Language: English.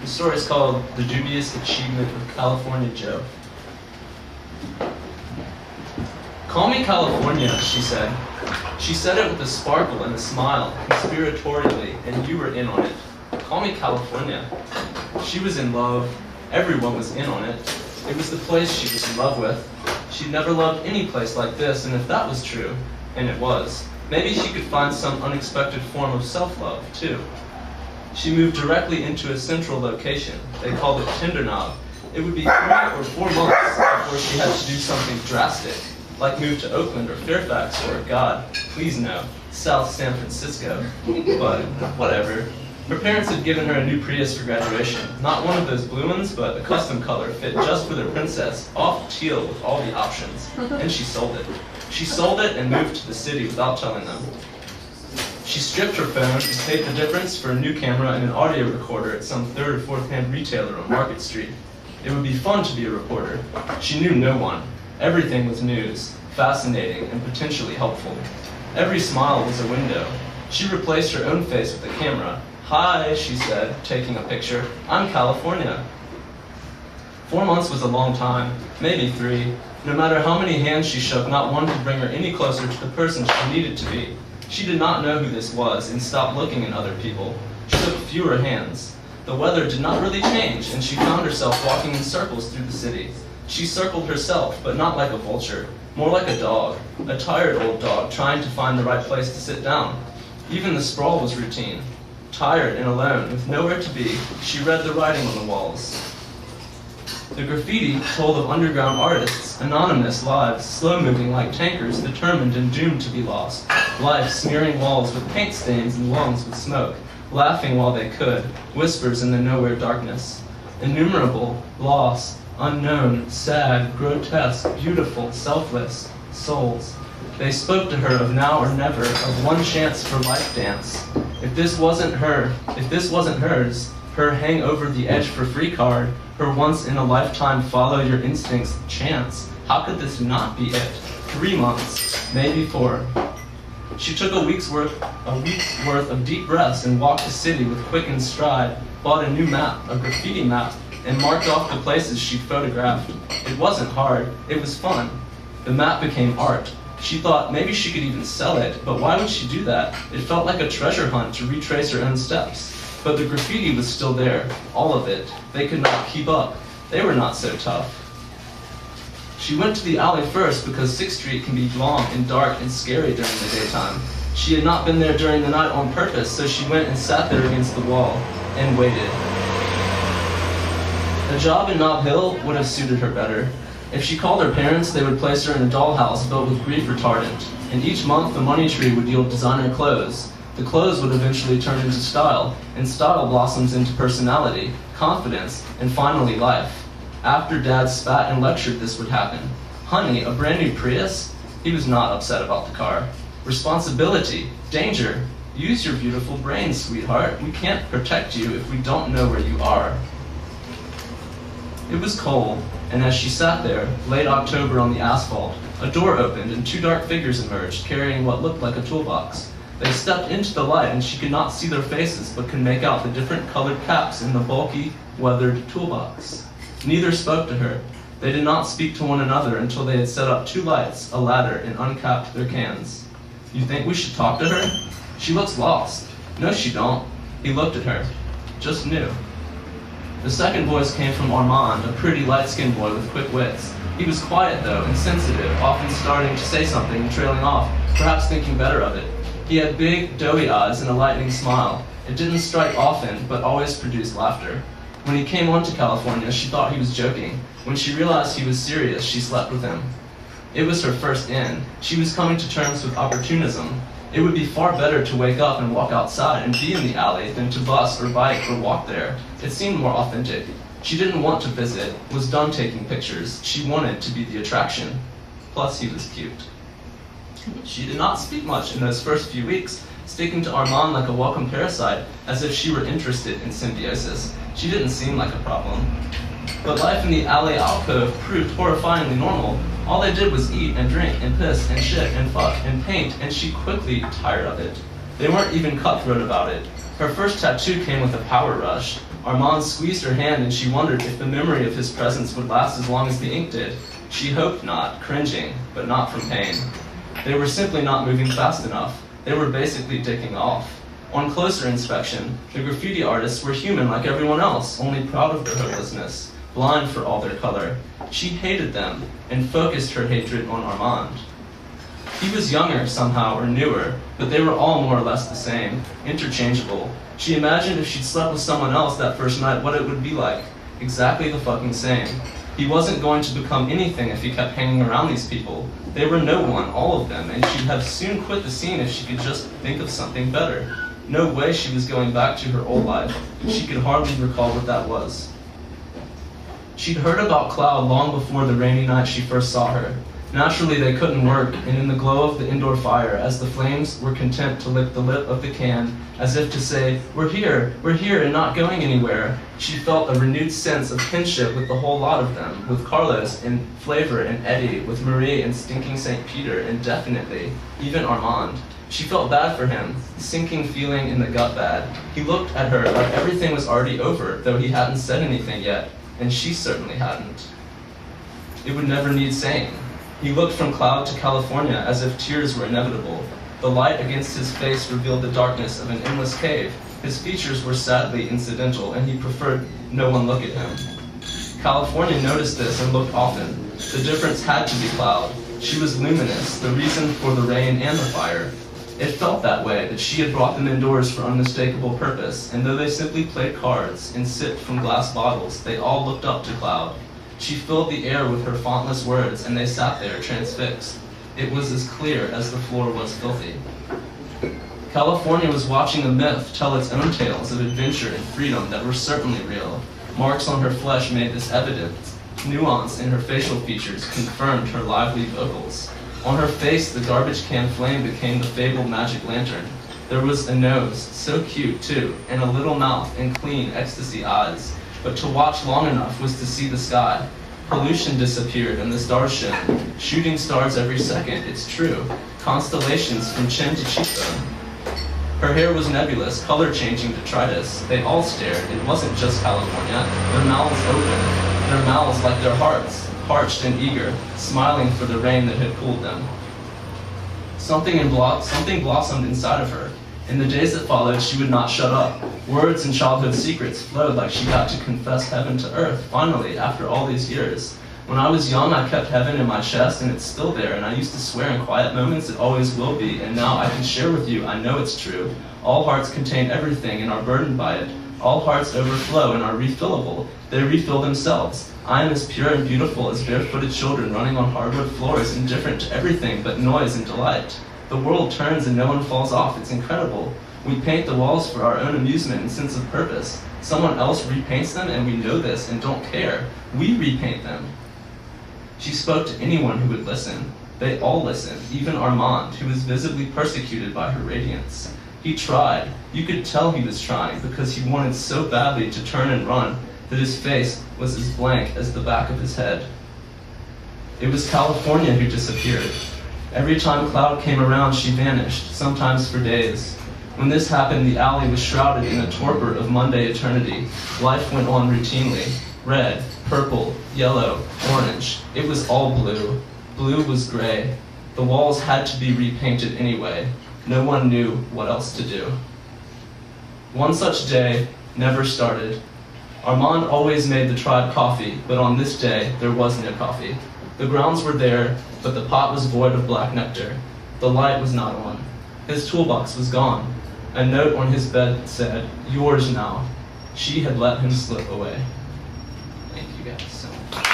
story is called The Dubious Achievement of California Joe. "Call me California," she said. She said it with a sparkle and a smile, conspiratorially, and you were in on it. Call me California. She was in love. Everyone was in on it. It was the place she was in love with. She'd never loved any place like this, and if that was true, and it was, maybe she could find some unexpected form of self-love, too. She moved directly into a central location. They called it Tenderloin. It would be 3 or 4 months before she had to do something drastic, like move to Oakland or Fairfax or, God, please no, South San Francisco. But whatever. Her parents had given her a new Prius for graduation. Not one of those blue ones, but a custom color fit just for their princess, off teal with all the options. And she sold it. She sold it and moved to the city without telling them. She stripped her phone and paid the difference for a new camera and an audio recorder at some 3rd or 4th hand retailer on Market Street. It would be fun to be a reporter. She knew no one. Everything was news, fascinating, and potentially helpful. Every smile was a window. She replaced her own face with a camera. "Hi," she said, taking a picture. "I'm California." 4 months was a long time, maybe 3. No matter how many hands she shook, not one could bring her any closer to the person she needed to be. She did not know who this was and stopped looking at other people. She took fewer hands. The weather did not really change, and she found herself walking in circles through the city. She circled herself, but not like a vulture, more like a dog, a tired old dog trying to find the right place to sit down. Even the sprawl was routine. Tired and alone, with nowhere to be, she read the writing on the walls. The graffiti told of underground artists, anonymous lives, slow-moving like tankers, determined and doomed to be lost. Life smearing walls with paint stains and lungs with smoke, laughing while they could, whispers in the nowhere darkness. Innumerable, lost, unknown, sad, grotesque, beautiful, selfless souls. They spoke to her of now or never, of one chance for life dance. If this wasn't her, if this wasn't hers, her hang over the edge for free card, her once in a lifetime follow your instincts chance, how could this not be it? 3 months, maybe 4. She took a week's worth of deep breaths and walked the city with quickened stride, bought a new map, a graffiti map, and marked off the places she'd photographed. It wasn't hard, it was fun. The map became art. She thought maybe she could even sell it, but why would she do that? It felt like a treasure hunt to retrace her own steps. But the graffiti was still there, all of it. They could not keep up. They were not so tough. She went to the alley first because 6th Street can be long and dark and scary during the daytime. She had not been there during the night on purpose, so she went and sat there against the wall and waited. A job in Nob Hill would have suited her better. If she called her parents, they would place her in a dollhouse built with grief retardant, and each month the money tree would yield designer clothes. The clothes would eventually turn into style, and style blossoms into personality, confidence, and finally life. After Dad spat and lectured this would happen. Honey, a brand new Prius? He was not upset about the car. Responsibility, danger. Use your beautiful brain, sweetheart. We can't protect you if we don't know where you are. It was cold, and as she sat there, late October on the asphalt, a door opened and 2 dark figures emerged, carrying what looked like a toolbox. They stepped into the light, and she could not see their faces, but could make out the different colored caps in the bulky, weathered toolbox. Neither spoke to her. They did not speak to one another until they had set up 2 lights, a ladder, and uncapped their cans. "You think we should talk to her? She looks lost." "No, she don't." He looked at her. Just knew. The second voice came from Armand, a pretty light-skinned boy with quick wits. He was quiet, though, and sensitive, often starting to say something and trailing off, perhaps thinking better of it. He had big, doughy eyes and a lightning smile. It didn't strike often, but always produced laughter. When he came on to California, she thought he was joking. When she realized he was serious, she slept with him. It was her first in. She was coming to terms with opportunism. It would be far better to wake up and walk outside and be in the alley than to bus or bike or walk there. It seemed more authentic. She didn't want to visit, was done taking pictures. She wanted to be the attraction. Plus, he was cute. She did not speak much in those first few weeks, sticking to Armand like a welcome parasite, as if she were interested in symbiosis. She didn't seem like a problem. But life in the alley alcove proved horrifyingly normal. All they did was eat and drink and piss and shit and fuck and paint, and she quickly tired of it. They weren't even cutthroat about it. Her first tattoo came with a power rush. Armand squeezed her hand and she wondered if the memory of his presence would last as long as the ink did. She hoped not, cringing, but not from pain. They were simply not moving fast enough. They were basically dicking off. On closer inspection, the graffiti artists were human like everyone else, only proud of their hopelessness, blind for all their color. She hated them and focused her hatred on Armand. He was younger somehow or newer, but they were all more or less the same, interchangeable. She imagined if she'd slept with someone else that first night, what it would be like. Exactly the fucking same. He wasn't going to become anything if he kept hanging around these people. They were no one, all of them, and she'd have soon quit the scene if she could just think of something better. No way she was going back to her old life. She could hardly recall what that was. She'd heard about Cloud long before the rainy night she first saw her. Naturally, they couldn't work, and in the glow of the indoor fire, as the flames were content to lick the lip of the can, as if to say, we're here, and not going anywhere, she felt a renewed sense of kinship with the whole lot of them, with Carlos and Flavor and Eddie, with Marie and Stinking St. Peter, and definitely, even Armand. She felt bad for him, sinking feeling in the gut bad. He looked at her like everything was already over, though he hadn't said anything yet, and she certainly hadn't. It would never need saying. He looked from Cloud to California as if tears were inevitable. The light against his face revealed the darkness of an endless cave. His features were sadly incidental, and he preferred no one look at him. California noticed this and looked often. The difference had to be Cloud. She was luminous, the reason for the rain and the fire. It felt that way, that she had brought them indoors for unmistakable purpose, and though they simply played cards and sipped from glass bottles, they all looked up to Cloud. She filled the air with her fontless words, and they sat there transfixed. It was as clear as the floor was filthy. California was watching a myth tell its own tales of adventure and freedom that were certainly real. Marks on her flesh made this evident. Nuance in her facial features confirmed her lively vocals. On her face, the garbage can flame became the fabled magic lantern. There was a nose, so cute too, and a little mouth and clean ecstasy eyes. But to watch long enough was to see the sky. Pollution disappeared and the stars shone. Shooting stars every second, it's true. Constellations from chin to cheekbone. Her hair was nebulous, color-changing detritus. They all stared. It wasn't just California. Their mouths open. Their mouths like their hearts, parched and eager, smiling for the rain that had cooled them. Something blossomed inside of her. In the days that followed, she would not shut up. Words and childhood secrets flowed like she got to confess heaven to earth, finally, after all these years. When I was young, I kept heaven in my chest, and it's still there, and I used to swear in quiet moments it always will be, and now I can share with you, I know it's true. All hearts contain everything and are burdened by it. All hearts overflow and are refillable. They refill themselves. I am as pure and beautiful as barefooted children running on hardwood floors, indifferent to everything but noise and delight. The world turns and no one falls off. It's incredible. We paint the walls for our own amusement and sense of purpose. Someone else repaints them and we know this and don't care. We repaint them. She spoke to anyone who would listen. They all listened, even Armand, who was visibly persecuted by her radiance. He tried. You could tell he was trying because he wanted so badly to turn and run that his face was as blank as the back of his head. It was California who disappeared. Every time Cloud came around, she vanished, sometimes for days. When this happened, the alley was shrouded in a torpor of Monday eternity. Life went on routinely. Red, purple, yellow, orange. It was all blue. Blue was gray. The walls had to be repainted anyway. No one knew what else to do. One such day never started. Armand always made the tribe coffee, but on this day, there was no coffee. The grounds were there, but the pot was void of black nectar. The light was not on. His toolbox was gone. A note on his bed said, "Yours now." She had let him slip away. Thank you guys so much.